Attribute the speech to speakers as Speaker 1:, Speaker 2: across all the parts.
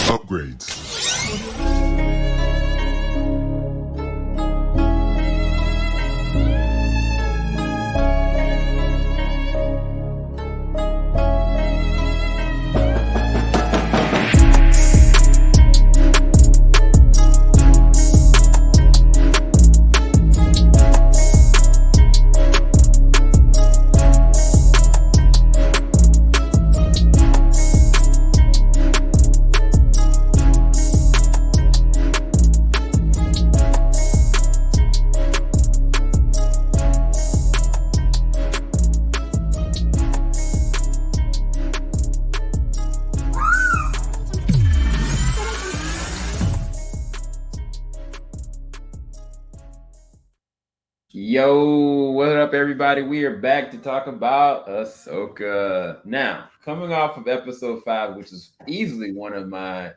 Speaker 1: Upgrades.
Speaker 2: Yo, what up, everybody? We are back to talk about Ahsoka. Now, coming off of episode 5, which is easily one of my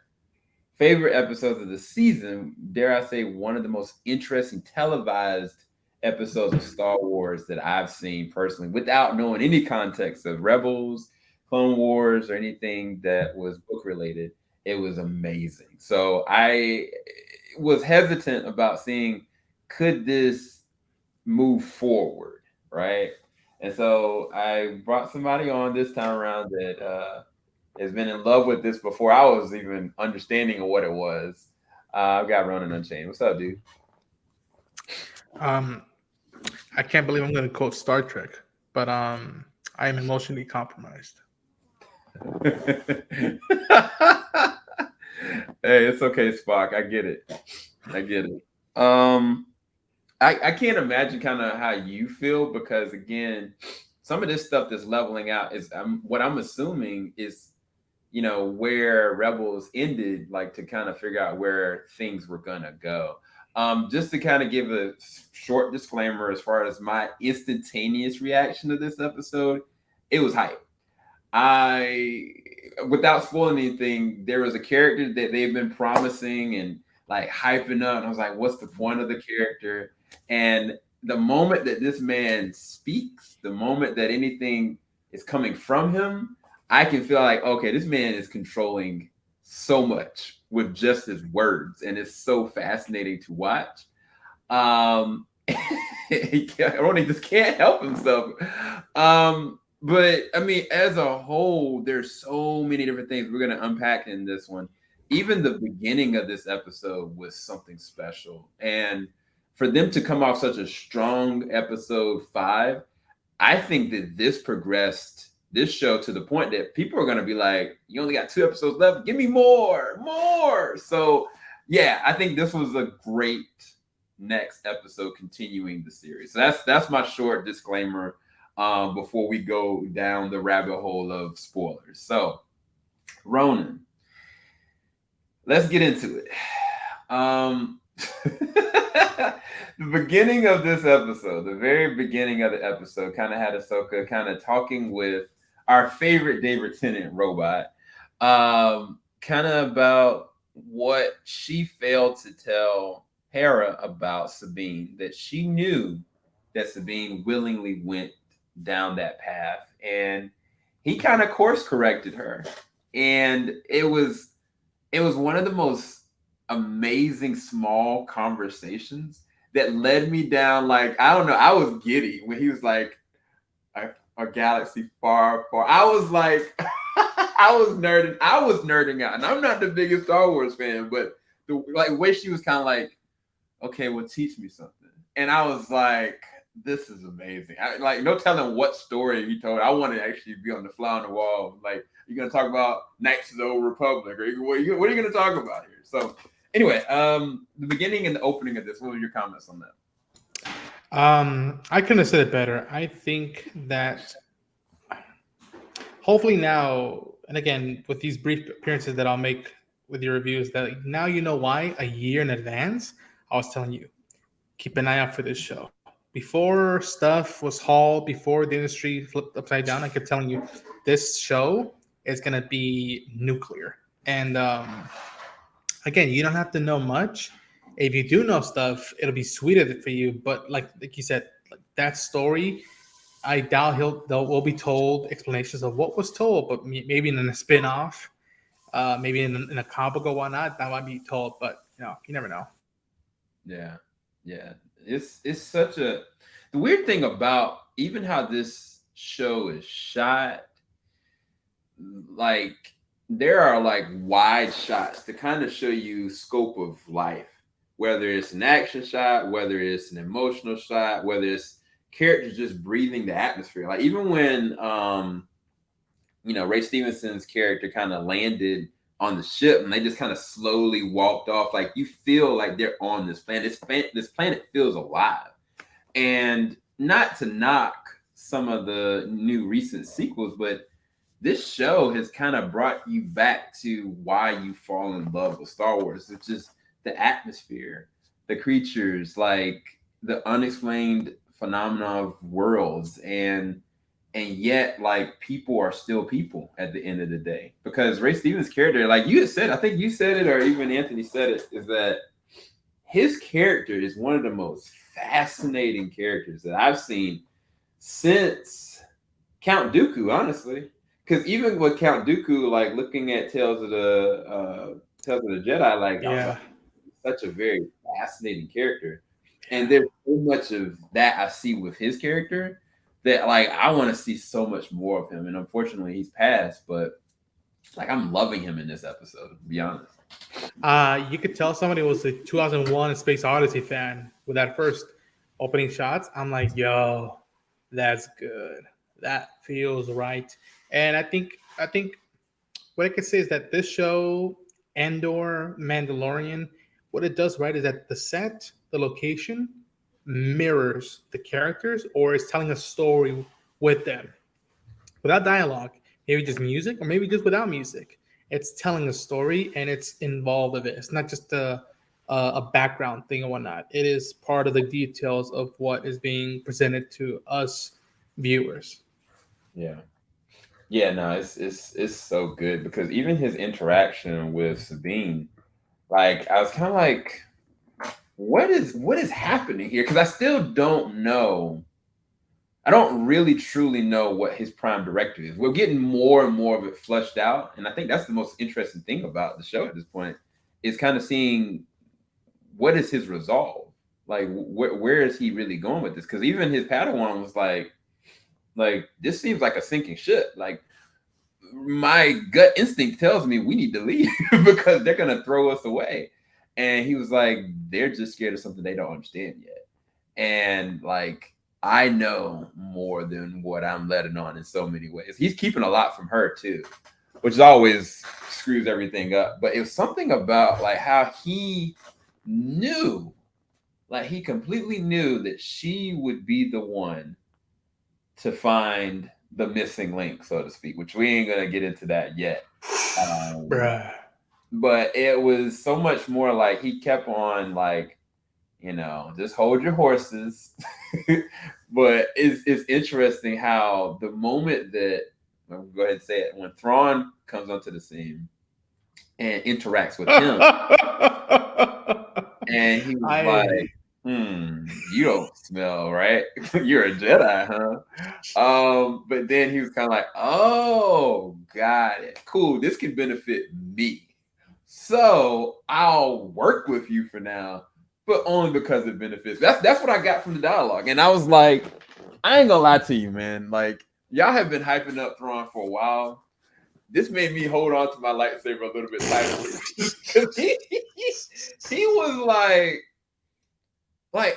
Speaker 2: favorite episodes of the season, dare I say, one of the most interesting televised episodes of Star Wars that I've seen personally, without knowing any context of Rebels, Clone Wars, or anything that was book related. It was amazing. So I was hesitant about seeing, could this move forward, right? And so I brought somebody on this time around that has been in love with this before I was even understanding of what it was. I've got Ronan Unchained. What's up, dude?
Speaker 3: I can't believe I'm going to quote Star Trek, but I am emotionally compromised.
Speaker 2: Hey, it's okay, Spock. I get it. I can't imagine kind of how you feel because, again, some of this stuff that's leveling out is what I'm assuming is, you know, where Rebels ended, like to kind of figure out where things were going to go. Just to kind of give a short disclaimer as far as my instantaneous reaction to this episode, it was hype. Without spoiling anything, there was a character that they've been promising and like hyping up. And I was like, what's the point of the character? And the moment that this man speaks, the moment that anything is coming from him, I can feel like, okay, this man is controlling so much with just his words. And it's so fascinating to watch. He just can't help himself. But I mean, as a whole, there's so many different things we're going to unpack in this one. Even the beginning of this episode was something special. And for them to come off such a strong episode 5, I think that this progressed this show to the point that people are going to be like, you only got 2 episodes left. Give me more. So yeah, I think this was a great next episode continuing the series. So that's my short disclaimer before we go down the rabbit hole of spoilers. So Ronan, let's get into it. The beginning of this episode, the very beginning of the episode, kind of had Ahsoka kind of talking with our favorite David Tennant robot, kind of about what she failed to tell Hera about Sabine, that she knew that Sabine willingly went down that path. And he kind of course corrected her. And it was one of the most amazing small conversations that led me down, like, I don't know, I was giddy when he was like, a galaxy far, far. I was like, I was nerding out. And I'm not the biggest Star Wars fan, but the way she was kind of like, okay, well, teach me something. And I was like, this is amazing. No telling what story he told. I want to actually be on the fly on the wall. Like, you're going to talk about Knights of the Old Republic, or what are you going to talk about here? So anyway, the beginning and the opening of this, what were your comments on that?
Speaker 3: I couldn't have said it better. I think that hopefully now, and again, with these brief appearances that I'll make with your reviews, that now you know why a year in advance I was telling you, keep an eye out for this show. Before stuff was hauled, before the industry flipped upside down, I kept telling you, this show is going to be nuclear. And again, you don't have to know much. If you do know stuff, it'll be sweeter for you. But like you said, like that story, I doubt will be told explanations of what was told, but maybe in a spin-off. maybe in a comic book or whatnot, that might be told. But you never know.
Speaker 2: Yeah, yeah. It's such a the weird thing about even how this show is shot. Like there are like wide shots to kind of show you scope of life, whether it's an action shot, whether it's an emotional shot, whether it's characters just breathing the atmosphere. Like even when Ray Stevenson's character kind of landed on the ship and they just kind of slowly walked off, like you feel like they're on this planet. This planet feels alive. And not to knock some of the new recent sequels, but this show has kind of brought you back to why you fall in love with Star Wars. It's just the atmosphere, the creatures, like the unexplained phenomena of worlds, and yet like people are still people at the end of the day. Because Ray Stevens' character, like you had said, I think you said it, or even Anthony said it, is that his character is one of the most fascinating characters that I've seen since Count Dooku, honestly. Because even with Count Dooku, like looking at Tales of the Jedi, like I was like,
Speaker 3: Yeah.
Speaker 2: such a very fascinating character, and there's so much of that I see with his character that like I want to see so much more of him. And unfortunately, he's passed, but like I'm loving him in this episode. To be honest.
Speaker 3: You could tell somebody was a 2001 Space Odyssey fan with that first opening shots. I'm like, yo, that's good. That feels right. And I think what I could say is that this show, Andor, Mandalorian, what it does right is that the set, the location, mirrors the characters or is telling a story with them without dialogue, maybe just music, or maybe just without music. It's telling a story and it's involved with it. It's not just a background thing or whatnot. It is part of the details of what is being presented to us viewers.
Speaker 2: Yeah. Yeah, no, it's so good because even his interaction with Sabine, like I was kind of like, what is happening here? Because I still don't know. I don't really truly know what his prime directive is. We're getting more and more of it flushed out, and I think that's the most interesting thing about the show at this point is kind of seeing what is his resolve. Like, where is he really going with this? Because even his Padawan was like this seems like a sinking ship. Like my gut instinct tells me we need to leave because they're gonna throw us away. And he was like, they're just scared of something they don't understand yet. And like I know more than what I'm letting on in so many ways. He's keeping a lot from her too, which is always screws everything up. But it was something about like how he knew, like he completely knew that she would be the one to find the missing link, so to speak, which we ain't gonna get into that yet. Um,
Speaker 3: Bruh.
Speaker 2: but it was so much more like he kept on like, just hold your horses. But it's interesting how the moment that I'll go ahead and say it when Thrawn comes onto the scene and interacts with him, and he was
Speaker 3: I
Speaker 2: like, you don't smell right. You're a Jedi, huh? But then he was kind of like, oh, got it. Cool. This can benefit me. So I'll work with you for now, but only because it benefits. That's what I got from the dialogue. And I was like, I ain't gonna lie to you, man. Like, y'all have been hyping up Thrawn for a while. This made me hold on to my lightsaber a little bit tighter. Because he was like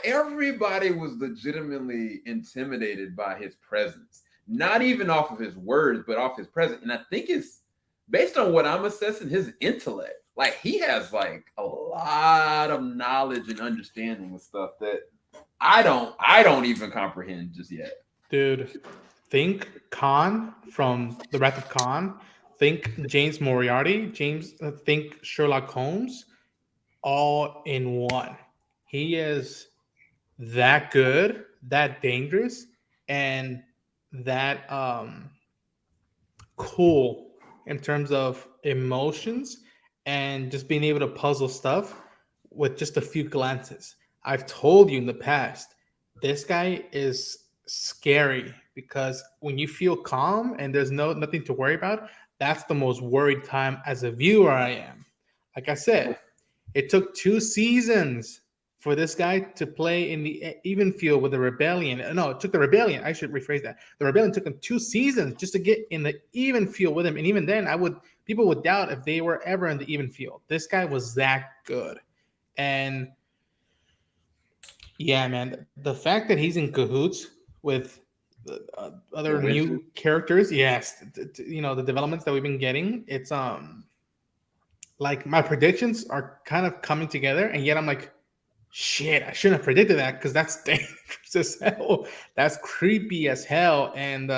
Speaker 2: everybody was legitimately intimidated by his presence. Not even off of his words, but off his presence. And I think it's based on what I'm assessing, his intellect. Like he has like a lot of knowledge and understanding of stuff that I don't even comprehend just yet.
Speaker 3: dude, think Khan from The Wrath of Khan. Think James Moriarty. Think Sherlock Holmes. All in one. He is that good, that dangerous, and that cool in terms of emotions and just being able to puzzle stuff with just a few glances. I've told you in the past, this guy is scary because when you feel calm and there's nothing to worry about, that's the most worried time as a viewer I am. Like I said, it took 2 seasons for this guy to play in the even field with the rebellion. No, it took the rebellion. I should rephrase that. The rebellion took him 2 seasons just to get in the even field with him. And even then, people would doubt if they were ever in the even field. This guy was that good. And yeah, man, the fact that he's in cahoots with
Speaker 2: The
Speaker 3: other
Speaker 2: witches.
Speaker 3: new characters, yes, the developments that we've been getting, it's like my predictions are kind of coming together, and yet I'm like, shit, I shouldn't have predicted that because that's dangerous as hell. That's creepy as hell. And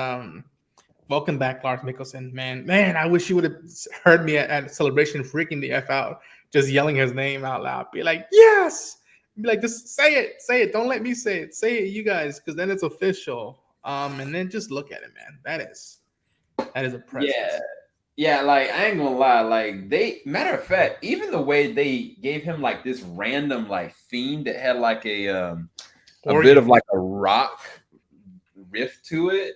Speaker 3: welcome back, Lars Mikkelsen. Man, I wish you would have heard me at Celebration freaking the F out, just yelling his name out loud. Be like, yes! Be like, just say it. Don't let me say it, you guys, because then it's official. And then just look at it, man. That is a
Speaker 2: Yeah.
Speaker 3: presence.
Speaker 2: Yeah, like I ain't gonna lie, like they matter of fact, even the way they gave him like this random like theme that had like a bit of
Speaker 3: Organ.
Speaker 2: like a rock riff to it.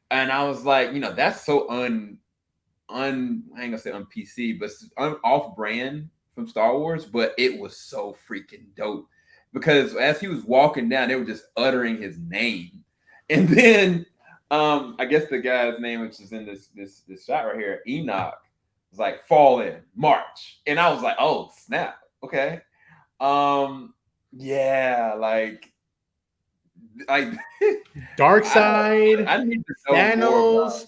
Speaker 2: And I was like, that's so I ain't gonna say on PC, but off brand from Star Wars, but it was so freaking dope. Because as he was walking down, they were just uttering his name. And then I guess the guy's name, which is in this shot right here, Enoch, was like, fall in, march. And I was like, oh snap. Okay. Um, yeah, like
Speaker 3: Dark
Speaker 2: I
Speaker 3: Side,
Speaker 2: I need to know more about.
Speaker 3: Thanos.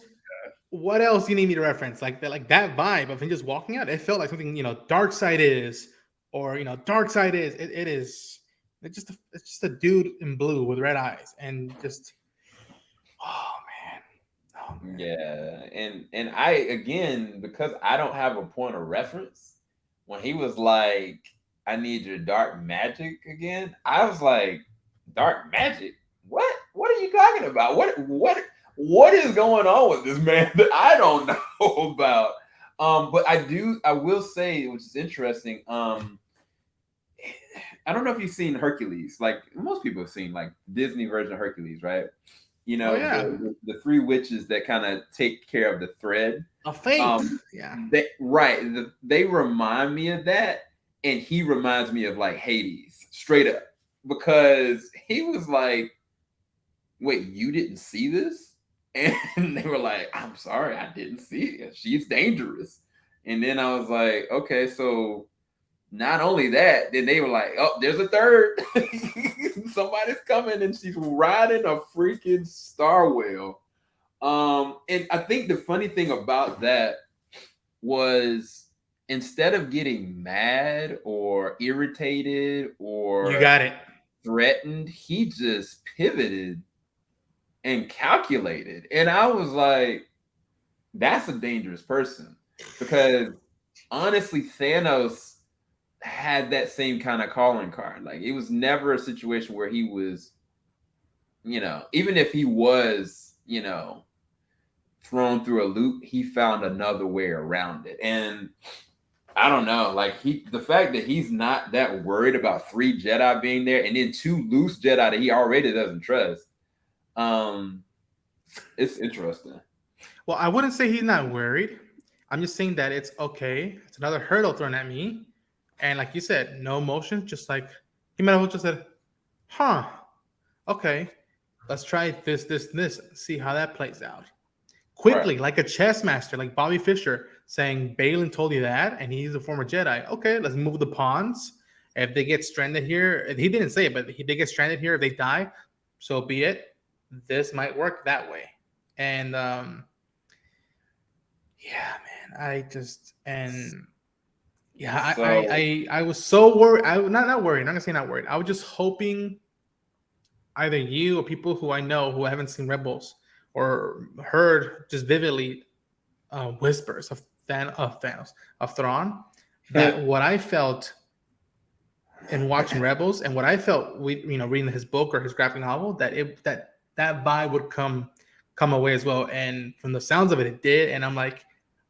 Speaker 3: What else do you need me to reference? Like that vibe of him just walking out. It felt like something Dark Side is, or Dark Side is. It is. It's just a dude in blue with red eyes, and just oh man, oh man.
Speaker 2: Yeah, and I again, because I don't have a point of reference, when he was like, "I need your dark magic again," I was like, "Dark magic? What? What are you talking about? What is going on with this man that I don't know about?" But I will say, which is interesting. I don't know if you've seen Hercules. Like most people have seen like Disney version of Hercules, right?
Speaker 3: Oh yeah,
Speaker 2: The three witches that kind of take care of the thread.
Speaker 3: a fate.
Speaker 2: Um,
Speaker 3: Yeah.
Speaker 2: they remind me of that, and he reminds me of like Hades, straight up, because he was like, "Wait, you didn't see this?" And they were like, "I'm sorry, I didn't see it. She's dangerous." And then I was like, "Okay, so." Not only that, then they were like, "Oh, there's a third. Somebody's coming, and she's riding a freaking star whale." And I think the funny thing about that was instead of getting mad or irritated
Speaker 3: You
Speaker 2: or
Speaker 3: got it.
Speaker 2: threatened, he just pivoted and calculated. And I was like, "That's a dangerous person," because honestly, Thanos had that same kind of calling card. Like it was never a situation where he was, even if he was, thrown through a loop, he found another way around it. And I don't know, like the fact that he's not that worried about three Jedi being there and then two loose Jedi that he already doesn't trust. Um, it's interesting.
Speaker 3: Well, I wouldn't say he's not worried. I'm just saying that it's okay. It's another hurdle thrown at me. And like you said, no emotion, just like he might have just said, huh, okay, let's try this, see how that plays out.
Speaker 2: Right.
Speaker 3: Quickly, like a chess master, like Bobby Fischer saying, Balin told you that, and he's a former Jedi. Okay, let's move the pawns. If they get stranded here, he didn't say it, but they get stranded here, if they die, so be it. This might work that way. And yeah, man, I just and yeah,
Speaker 2: So
Speaker 3: I was so worried. I not worried. I'm not gonna say not worried. I was just hoping either you or people who I know who haven't seen Rebels or heard just vividly whispers of Thanos of Thrawn, that what I felt in watching Rebels and what I felt reading his book or his graphic novel, that vibe would come away as well. And from the sounds of it, it did. And I'm like,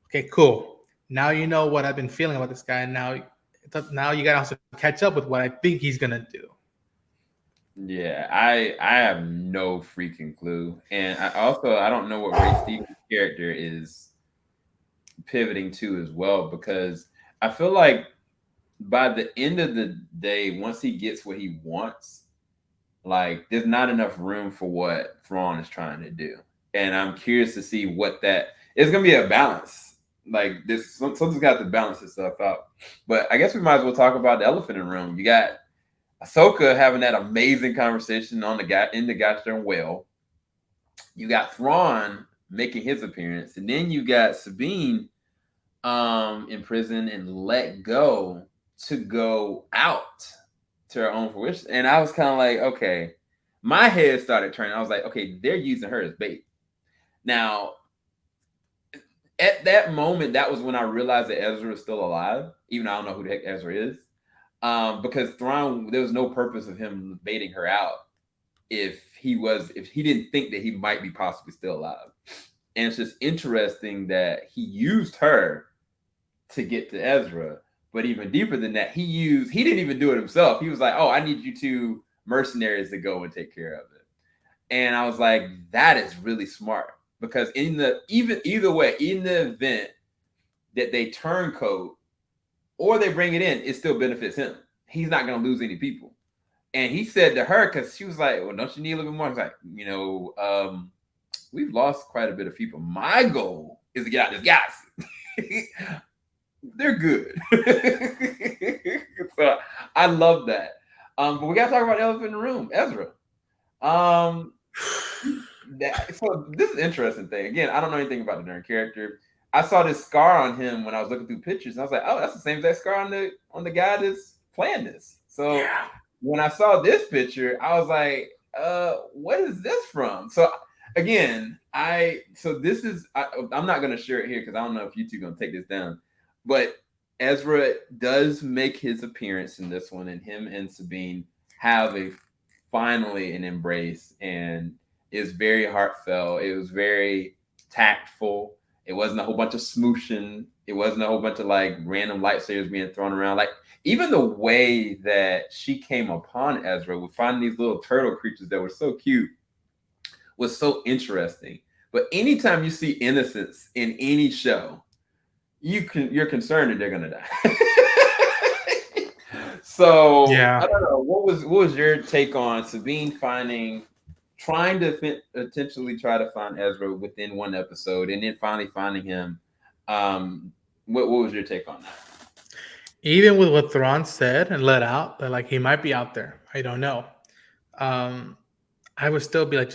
Speaker 3: okay, cool. Now you know what I've been feeling about this guy. And now you gotta also catch up with what I think he's gonna do.
Speaker 2: yeah, I have no freaking clue, and I don't know what Ray Stevens' character is pivoting to as well, because I feel like by the end of the day, once he gets what he wants, like there's not enough room for what Thrawn is trying to do. And I'm curious to see what that it's gonna be a balance. Like this something's got to balance this stuff out. But I guess we might as well talk about the elephant in the room. You got Ahsoka having that amazing conversation on the guy in the goddamn well. You got Thrawn making his appearance, and then you got Sabine in prison and let go out to her own fruition. And I was kind of like, okay, my head started turning. I was like, okay, they're using her as bait. Now, at that moment, that was when I realized that Ezra was still alive, even though I don't know who the heck Ezra is. Because Thrawn, there was no purpose of him baiting her out if he didn't think that he might be possibly still alive. And it's just interesting that he used her to get to Ezra. But even deeper than that, he didn't even do it himself. He was like, oh, I need you two mercenaries to go and take care of it. And I was like, that is really smart. Because either way, in the event that they turncoat or they bring it in, it still benefits him. He's not gonna lose any people. And he said to her, because she was like, well, don't you need a little bit more? He's like, we've lost quite a bit of people. My goal is to get out this gas. They're good. So I love that. But we gotta talk about the elephant in the room, Ezra. So this is an interesting thing. Again, I don't know anything about the darn character. I saw this scar on him when I was looking through pictures, and I was like, oh, that's the same exact scar on the guy that's playing this. So when I saw this picture, I was like, what is this from? So again, I'm not gonna share it here because I don't know if you two gonna take this down. But Ezra does make his appearance in this one, and him and Sabine have finally an embrace, and it's very heartfelt. It was very tactful. It wasn't a whole bunch of smooshing. It wasn't a whole bunch of like random lightsabers being thrown around. Like even the way that she came upon Ezra with finding these little turtle creatures that were so cute was so interesting. But anytime you see innocence in any show, you're concerned that they're gonna die. So
Speaker 3: Yeah.
Speaker 2: I don't know. What was your take on Sabine trying to potentially try to find Ezra within one episode, and then finally finding him? What was your take on that?
Speaker 3: Even with what Thrawn said and let out, that like he might be out there. I don't know. I would still be like,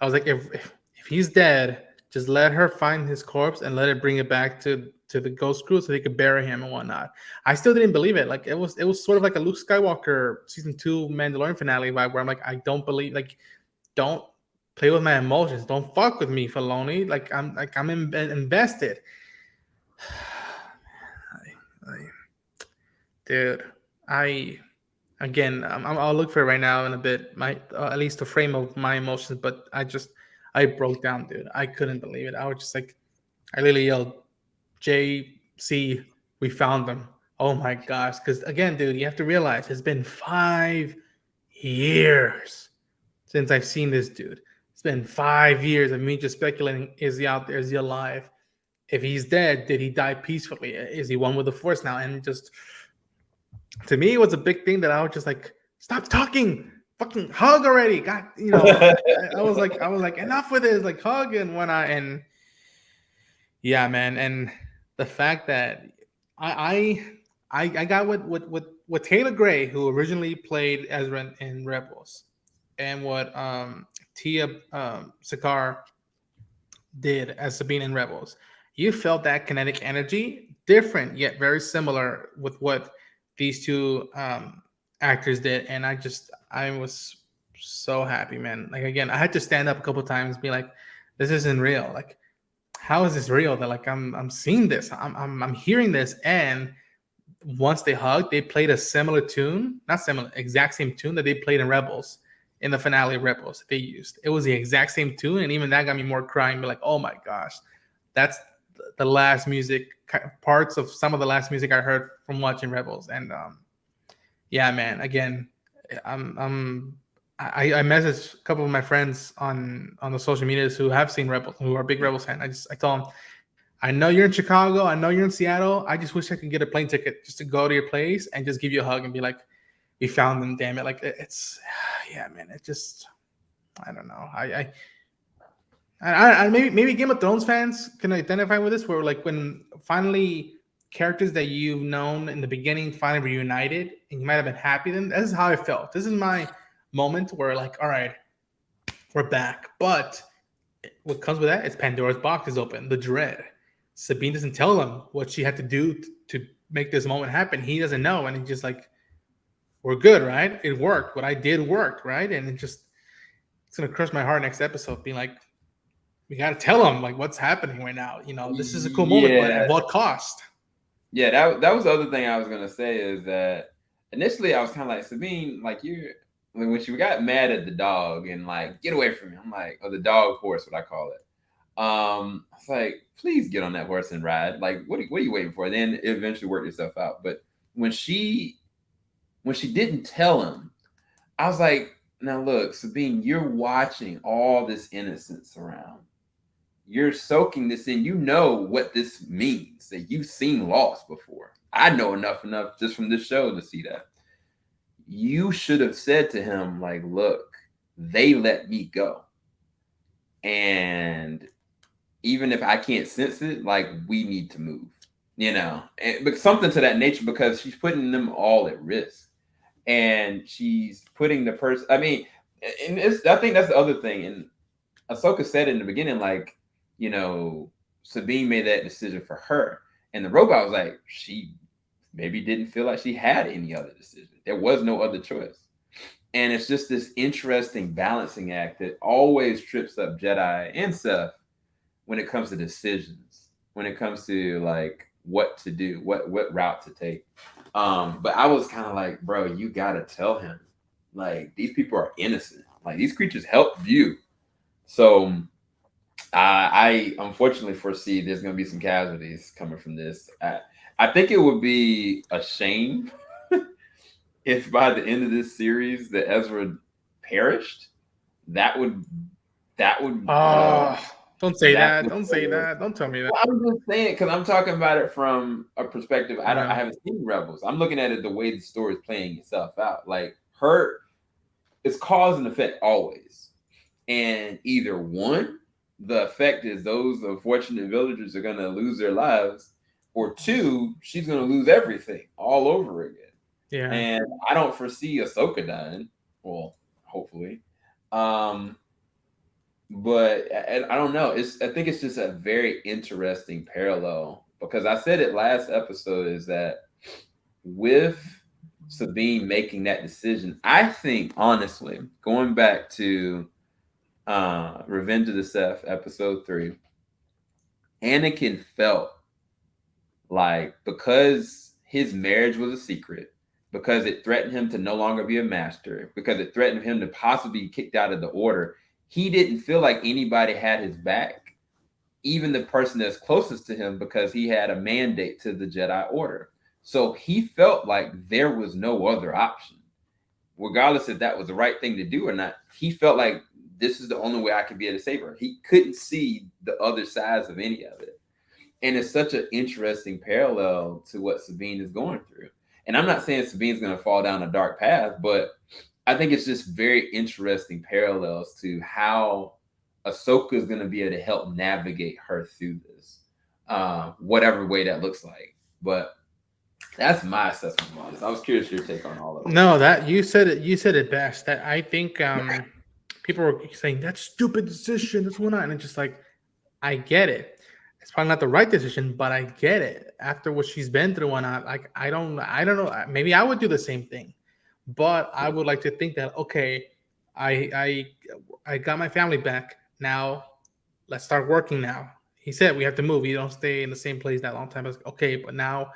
Speaker 3: I was like, if he's dead, just let her find his corpse and let it bring it back to the ghost crew so they could bury him and whatnot. I still didn't believe it. Like it was sort of like a Luke Skywalker season 2 Mandalorian finale vibe where I'm like, I don't believe, like, don't play with my emotions. Don't fuck with me, Filoni. I'm invested. Dude, I'll look for it right now in a bit. My at least the frame of my emotions, but I broke down, dude. I couldn't believe it. I was just like, I literally yelled, JC, we found them. Oh my gosh. Because again, dude, you have to realize it's been 5 years since I've seen this dude. It's been 5 years of me just speculating, is he out there? Is he alive? If he's dead, did he die peacefully? Is he one with the Force now? And just, to me, it was a big thing that I was just like, stop talking. Fucking hug already. God, I was like, enough with this. Like, hug and whatnot. And yeah, man. And the fact that I got with Taylor Gray, who originally played Ezra in Rebels, and what Tia Sakar did as Sabine in Rebels. You felt that kinetic energy, different yet very similar with what these two actors did, and I was so happy, man. Like again, I had to stand up a couple times, be like, "This isn't real. Like, how is this real? That like I'm seeing this, I'm hearing this." And once they hugged, they played a similar tune, not similar, exact same tune that they played in Rebels, in the finale of Rebels. They used it was the exact same tune, and even that got me more crying. Be like, oh my gosh, that's the last music, parts of some of the last music I heard from watching Rebels. And yeah, man, again, I messaged a couple of my friends on the social medias who have seen Rebels, who are big Rebels fans. I told them I know you're in Chicago. I know you're in Seattle. I just wish I could get a plane ticket just to go to your place and just give you a hug and be like, we found them, damn it. Like, it's, yeah, man. It just, I don't know. Maybe Game of Thrones fans can identify with this, where like when finally characters that you've known in the beginning finally reunited, and you might have been happy. Then this is how I felt. This is my moment where like, all right, we're back. But what comes with that is Pandora's box is open. The dread. Sabine doesn't tell him what she had to do to make this moment happen. He doesn't know, and he's just like, "We're good, right? It worked. What I did worked, right?" And it's gonna crush my heart next episode, being like, "We gotta tell him like what's happening right now. You know, this is a cool moment, but
Speaker 2: Yeah,
Speaker 3: at what cost?"
Speaker 2: yeah. That was the other thing I was gonna say is that initially I was kind of like Sabine, like you when she got mad at the dog and like get away from me. I'm like, or the dog horse, what I call it. I was like, please get on that horse and ride. Like, what are you waiting for? Then eventually work yourself out. But when she didn't tell him, I was like, now look, Sabine, you're watching all this innocence around. You're soaking this in. You know what this means. That you've seen loss before. I know enough just from this show to see that. You should have said to him, like, look, they let me go. And even if I can't sense it, like we need to move, but something to that nature because she's putting them all at risk, and she's putting the person. I mean, and I think that's the other thing. And Ahsoka said in the beginning, like, Sabine made that decision for her, and the robot was like, she maybe didn't feel like she had any other decision. There was no other choice. And it's just this interesting balancing act that always trips up Jedi and Seth when it comes to decisions, when it comes to like what to do, what route to take. But I was kind of like, bro, you gotta tell him, like these people are innocent, like these creatures helped you. So I unfortunately foresee there's gonna be some casualties coming from this. I think it would be a shame if by the end of this series that Ezra perished. That would that would
Speaker 3: Oh, don't say
Speaker 2: that
Speaker 3: that.
Speaker 2: would
Speaker 3: Don't say that. Don't tell me that.
Speaker 2: Well, I'm just saying because I'm talking about it from a perspective. I
Speaker 3: Yeah.
Speaker 2: haven't seen Rebels. I'm looking at it the way the story is playing itself out. Like her, it's cause and effect always, and either one, the effect is those unfortunate villagers are going to lose their lives, or two, she's going to lose everything all over again.
Speaker 3: Yeah.
Speaker 2: And I don't foresee Ahsoka dying. Well, hopefully. Um, but I don't know. I think it's just a very interesting parallel because I said it last episode is that with Sabine making that decision, I think honestly, going back to Revenge of the Sith episode 3, Anakin felt like because his marriage was a secret, because it threatened him to no longer be a master, because it threatened him to possibly be kicked out of the order, he didn't feel like anybody had his back, even the person that's closest to him, because he had a mandate to the Jedi Order. So he felt like there was no other option, regardless if that was the right thing to do or not. He felt like this is the only way I could be able to save her. He couldn't see the other sides of any of it. And it's such an interesting parallel to what Sabine is going through. And I'm not saying Sabine's going to fall down a dark path, but I think it's just very interesting parallels to how Ahsoka is going to be able to help navigate her through this, whatever way that looks like. But that's my assessment on this. I was curious your take on all of it.
Speaker 3: No, that you said it. You said it best. That I think people were saying that's stupid decision. That's one, and it's just like I get it. It's probably not the right decision, but I get it. After what she's been through, and I don't know. Maybe I would do the same thing, but I would like to think that okay, I I I got my family back. Now let's start working. Now he said we have to move. You don't stay in the same place that long time. I was like, okay, but now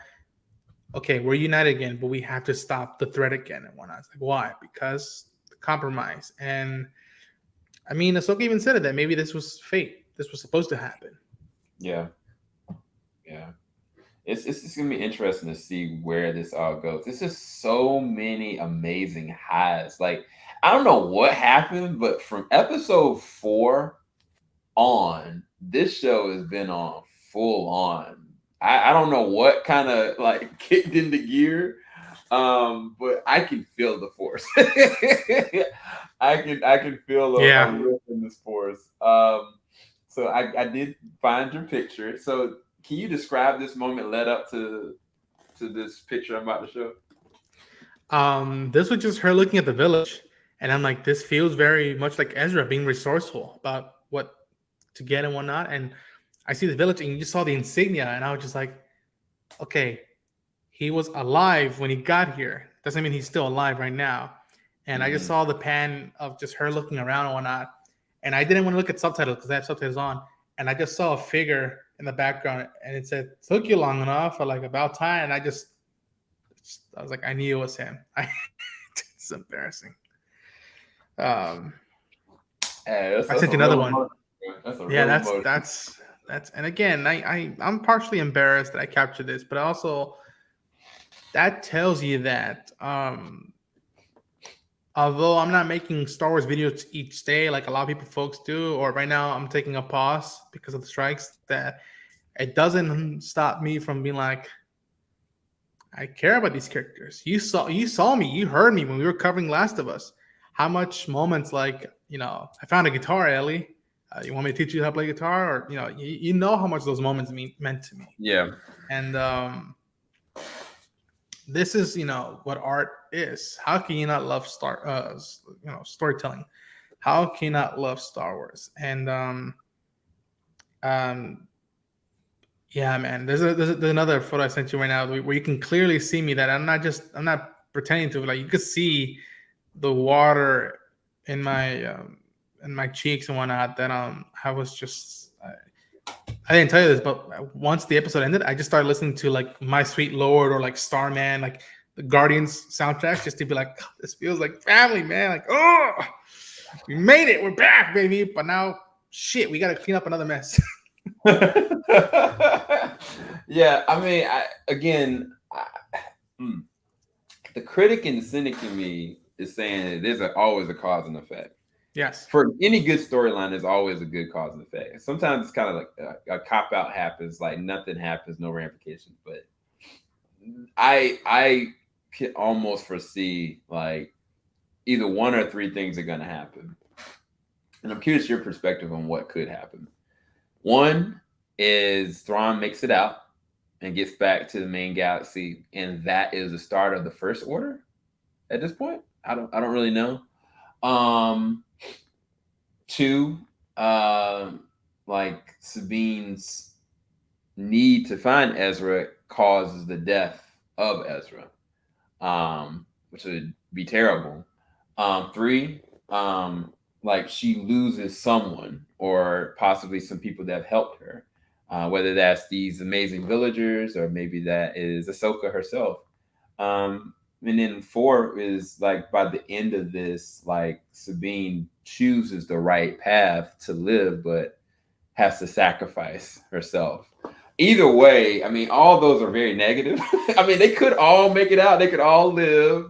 Speaker 3: okay, we're united again, but we have to stop the threat again and whatnot. It's like, why? Because the compromise. And I mean, Ahsoka even said it that maybe this was fate. This was supposed to happen.
Speaker 2: Yeah, yeah. It's just gonna be interesting to see where this all goes. There's just so many amazing highs. Like I don't know what happened, but from episode 4 on, this show has been on full on. I don't know what kind of like kicked into gear, but I can feel the force. I can feel a
Speaker 3: Yeah.
Speaker 2: lift in this force. So I did find your picture. So can you describe this moment led up to this picture I'm about to show?
Speaker 3: This was just her looking at the village, and I'm like, this feels very much like Ezra being resourceful about what to get and whatnot. And I see the village, and you just saw the insignia, and I was just like, okay, he was alive when he got here. Doesn't mean he's still alive right now. And I just
Speaker 2: Mm-hmm.
Speaker 3: saw the pan of just her looking around and whatnot. And I didn't want to look at subtitles because I have subtitles on. And I just saw a figure in the background, and it said, "Took you long enough," or like about time. And I was like, I knew it was him. It's embarrassing. Um,
Speaker 2: Hey,
Speaker 3: I
Speaker 2: that's
Speaker 3: sent
Speaker 2: a
Speaker 3: you another
Speaker 2: real
Speaker 3: one.
Speaker 2: emotion. That's a
Speaker 3: Yeah,
Speaker 2: real
Speaker 3: that's
Speaker 2: emotion.
Speaker 3: that's that's. And again, I'm partially embarrassed that I captured this, but also that tells you that although I'm not making Star Wars videos each day like a lot of people folks do, or right now I'm taking a pause because of the strikes, that it doesn't stop me from being like, I care about these characters. You saw me, you heard me when we were covering Last of Us. How much moments like, I found a guitar, Ellie. You want me to teach you how to play guitar, or you know how much those moments meant to me.
Speaker 2: Yeah.
Speaker 3: And this is what art is. How can you not love storytelling? How can you not love Star Wars? And um, yeah, man. There's another photo I sent you right now where you can clearly see me. That I'm not pretending to. Like, you could see the water in my cheeks and whatnot. That I was just. I didn't tell you this, but once the episode ended, I just started listening to like My Sweet Lord or like Starman, like the Guardians soundtracks, just to be like, "God, this feels like family, man." Like, oh, we made it, we're back, baby. But now, shit, we got to clean up another mess.
Speaker 2: Yeah, I mean, hmm, the critic and the cynic in me is saying that there's always a cause and effect.
Speaker 3: Yes.
Speaker 2: For any good storyline, there's always a good cause and effect. Sometimes it's kind of like a cop out happens, like nothing happens, no ramifications. But I can almost foresee like either one or three things are going to happen, and I'm curious your perspective on what could happen. One is Thrawn makes it out and gets back to the main galaxy, and that is the start of the First Order. At this point, I don't really know. Um, Two, like Sabine's need to find Ezra causes the death of Ezra, which would be terrible. Three, like she loses someone or possibly some people that have helped her, whether that's these amazing villagers or maybe that is Ahsoka herself. And then four is like by the end of this, like Sabine chooses the right path to live, but has to sacrifice herself. Either way, I mean, all those are very negative. I mean, they could all make it out, they could all live,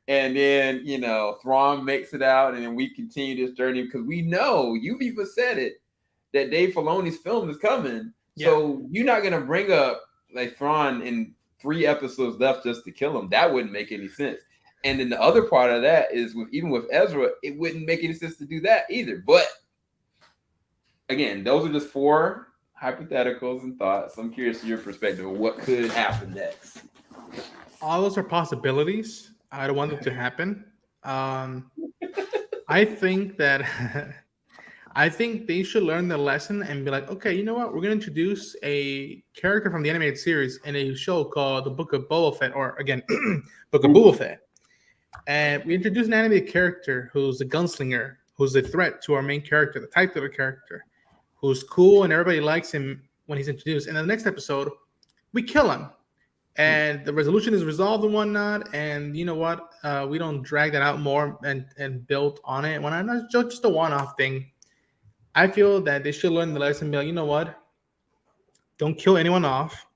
Speaker 2: and then Thrawn makes it out, and then we continue this journey because we know you've even said it that Dave Filoni's film is coming.
Speaker 3: Yeah.
Speaker 2: So you're not gonna bring up like Thrawn in 3 episodes left just to kill him. That wouldn't make any sense. And then the other part of that is even with Ezra, it wouldn't make any sense to do that either. But again, those are just four hypotheticals and thoughts. I'm curious your perspective of what could happen next.
Speaker 3: All those are possibilities. I don't want them to happen. I think that I think they should learn the lesson and be like, okay, you know what? We're going to introduce a character from the animated series in a show called The Book of Boba Fett, or again, Book of Boba Fett. And we introduce an animated character who's a gunslinger, who's a threat to our main character, the titular character, who's cool and everybody likes him when he's introduced. And in the next episode, we kill him. And the resolution is resolved and whatnot. And you know what? We don't drag that out more and build on it. When I'm not just a one-off thing, I feel that they should learn the lesson and be like, you know what? Don't kill anyone off.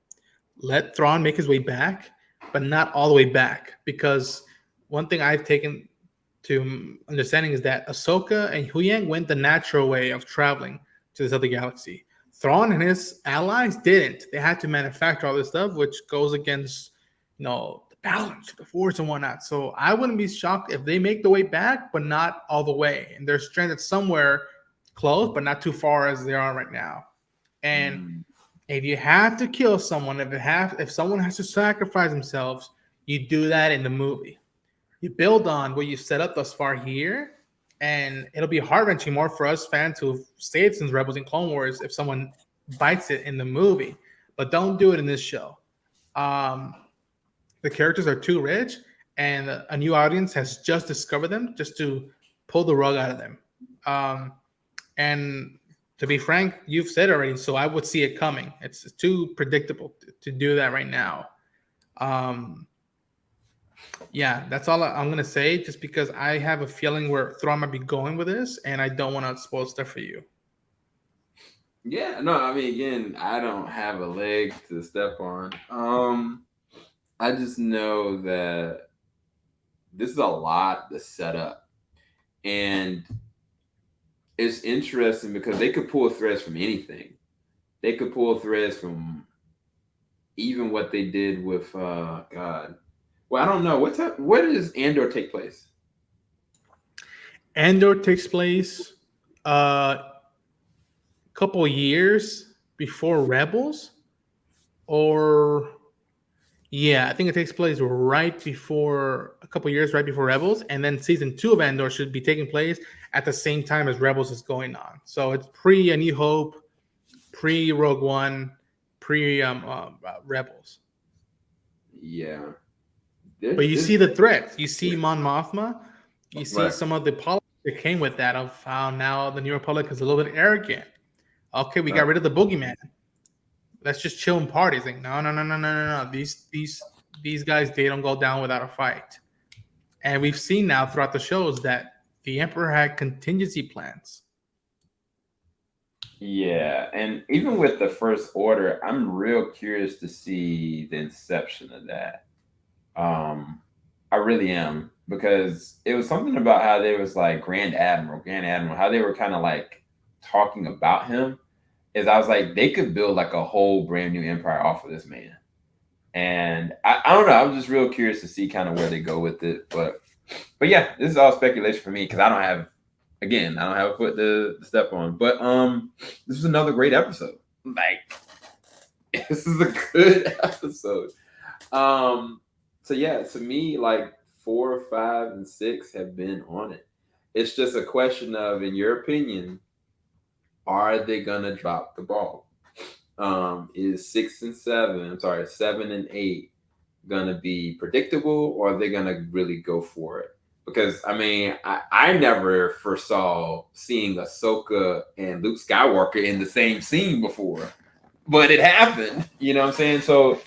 Speaker 3: Let Thrawn make his way back, but not all the way back. Because one thing I've taken to understanding is that Ahsoka and Huyang went the natural way of traveling to this other galaxy. Thrawn and his allies didn't. They had to manufacture all this stuff, which goes against, the balance of the Force and whatnot. So I wouldn't be shocked if they make the way back, but not all the way, and they're stranded somewhere close, but not too far as they are right now. And
Speaker 2: Mm.
Speaker 3: if you have to kill someone, if someone has to sacrifice themselves, you do that in the movie. You build on what you set up thus far here, and it'll be heart wrenching more for us fans who've stayed since Rebels and Clone Wars if someone bites it in the movie. But don't do it in this show. Um, the characters are too rich, and a new audience has just discovered them just to pull the rug out of them. Um, and to be frank, you've said already, so I would see it coming. It's too predictable to do that right now. Um, yeah, that's all I'm gonna say. Just because I have a feeling where Thrawn might be going with this, and I don't want to spoil stuff for you.
Speaker 2: Yeah, no, I mean, again, I don't have a leg to step on. I just know that this is a lot to set up, and it's interesting because they could pull threads from anything. They could pull threads from even what they did with God. Well, I don't know where does Andor take place?
Speaker 3: Andor takes place a couple years before Rebels, or yeah, I think it takes place right before a couple years right before Rebels, and then season 2 of Andor should be taking place at the same time as Rebels is going on. So it's pre A New Hope, pre Rogue One, pre Rebels.
Speaker 2: Yeah,
Speaker 3: But you
Speaker 2: this
Speaker 3: see the threats. You
Speaker 2: yeah,
Speaker 3: see Mon Mothma. You see
Speaker 2: right.
Speaker 3: some of the politics that came with that of how now the New Republic is a little bit arrogant. Okay, we got
Speaker 2: Right.
Speaker 3: rid of the boogeyman. Let's just chill and party. It's like no, no, no, no, no, no, no. These guys, they don't go down without a fight. And we've seen now throughout the shows that the Emperor had contingency plans.
Speaker 2: Yeah, and even with the First Order, I'm real curious to see the inception of that. Um, I really am because it was something about how they was like Grand Admiral, how they were kind of like talking about him. Is I was like they could build like a whole brand new empire off of this man, and I don't know. I'm just real curious to see kind of where they go with it, but yeah, this is all speculation for me because I don't have a foot to step on. But this is another great episode. Like this is a good episode. Um, so yeah, to me, like 4, 5, and 6 have been on it. It's just a question of, in your opinion, are they gonna drop the ball? Is 7 and 8 gonna be predictable, or are they gonna really go for it? Because I mean, I never foresaw seeing Ahsoka and Luke Skywalker in the same scene before, but it happened. You know what I'm saying? So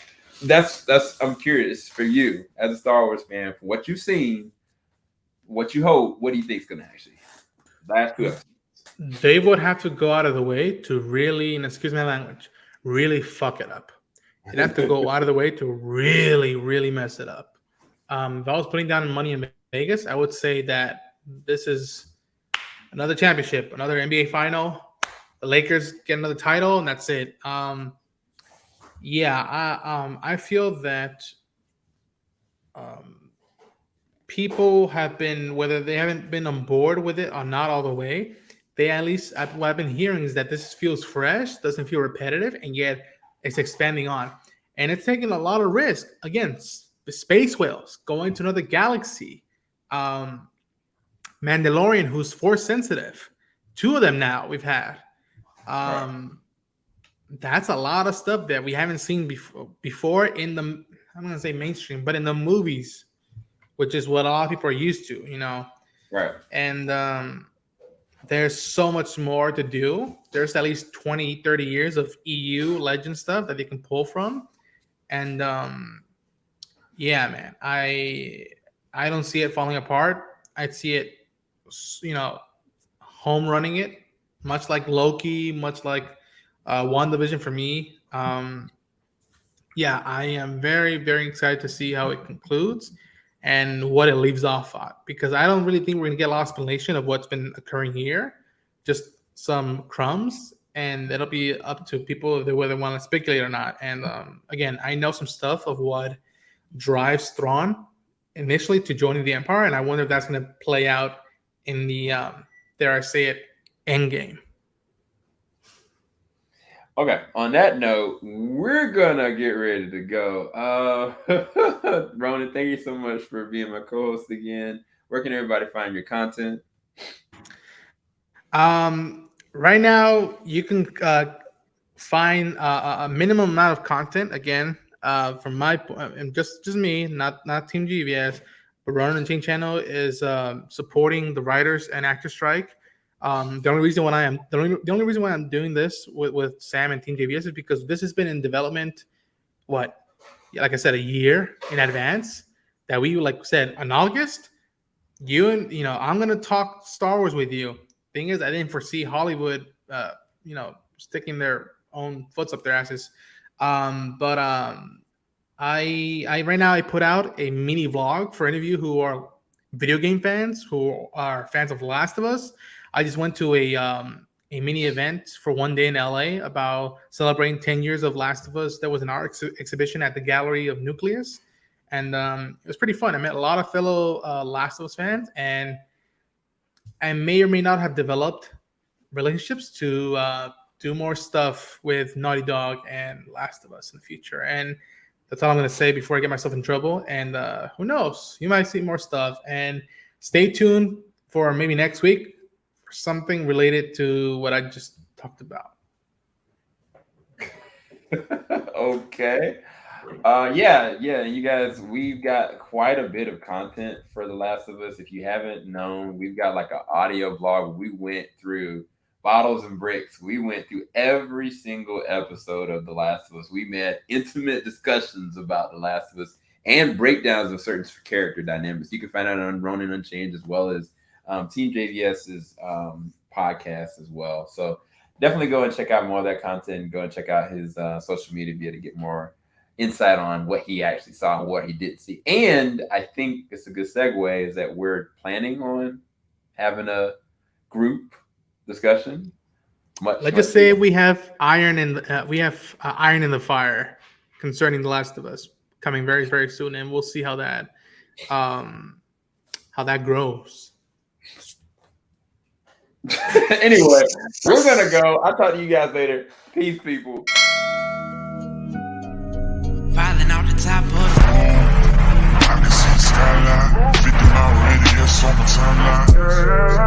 Speaker 2: that's I'm curious for you as a Star Wars fan, for what you've seen, what you hope, what do you think is gonna actually last 2 episodes?
Speaker 3: They would have to go out of the way to really, and excuse my language, really fuck it up. They'd have to go out of the way to really, really mess it up. If I was putting down money in Vegas, I would say that this is another championship, another NBA final. The Lakers get another title, and that's it. I feel that um, people have been, whether they haven't been on board with it or not all the way, they at least, what I've been hearing is that this feels fresh, doesn't feel repetitive, and yet it's expanding on. And it's taking a lot of risk. Again, the space whales going to another galaxy. Um, Mandalorian, who's force sensitive. 2 of them now we've had.
Speaker 2: Right.
Speaker 3: Um, that's a lot of stuff that we haven't seen before in the, I'm gonna say mainstream, but in the movies, which is what a lot of people are used to.
Speaker 2: Right.
Speaker 3: And there's so much more to do. There's at least 20, 30 years of EU legend stuff that they can pull from. And yeah, man, I don't see it falling apart. I'd see it, you know, home running it, much like Loki, much like WandaVision for me. Yeah, I am very, very excited to see how it concludes and what it leaves off at, because I don't really think we're going to get a lot of explanation of what's been occurring here, just some crumbs. and it'll be up to people whether they want to speculate or not. And again, I know some stuff of what drives Thrawn initially to joining the Empire, and I wonder if that's going to play out in the dare I say it, end game.
Speaker 2: Okay, on that note, we're gonna get ready to go. Ronan, thank you so much for being my co-host again. Where can everybody find your content?
Speaker 3: Right now, you can find a minimum amount of content. Again, from my and just me, not TeamJVS, but Ronan and Team Channel is supporting the writers and actor strike. The only reason why I'm doing this with Sam and TeamJVS is because this has been in development, like I said, a year in advance. That we said in August, I'm gonna talk Star Wars with you. Thing is, I didn't foresee Hollywood, sticking their own foots up their asses. I right now I put out a mini vlog for any of you who are video game fans, who are fans of The Last of Us. I just went to a mini event for one day in LA about celebrating 10 years of Last of Us. There was an art exhibition at the Gallery of Nucleus, and it was pretty fun. I met a lot of fellow Last of Us fans, and I may or may not have developed relationships to do more stuff with Naughty Dog and Last of Us in the future. And that's all I'm going to say before I get myself in trouble. And who knows? You might see more stuff. And stay tuned for maybe next week for something related to what I just talked about.
Speaker 2: Okay. Yeah, you guys, we've got quite a bit of content for The Last of Us. If you haven't known, we've got like an audio vlog. We went through bottles and bricks. We went through every single episode of The Last of Us. We had intimate discussions about The Last of Us and breakdowns of certain character dynamics. You can find out on Ronin Unchained, as well as TeamJVS's podcast as well. So definitely go and check out more of that content. Go and check out his social media to be able to get more insight on what he actually saw and what he didn't see. And I think it's a good segue is that we're planning on having a group discussion.
Speaker 3: Let's just say we have iron in the fire concerning The Last of Us coming very, very soon, and we'll see how that grows.
Speaker 2: Anyway, we're gonna go. I'll talk to you guys later. Peace, people.
Speaker 1: Filing out the top of I can see skyline, 50 mile radius on my timeline.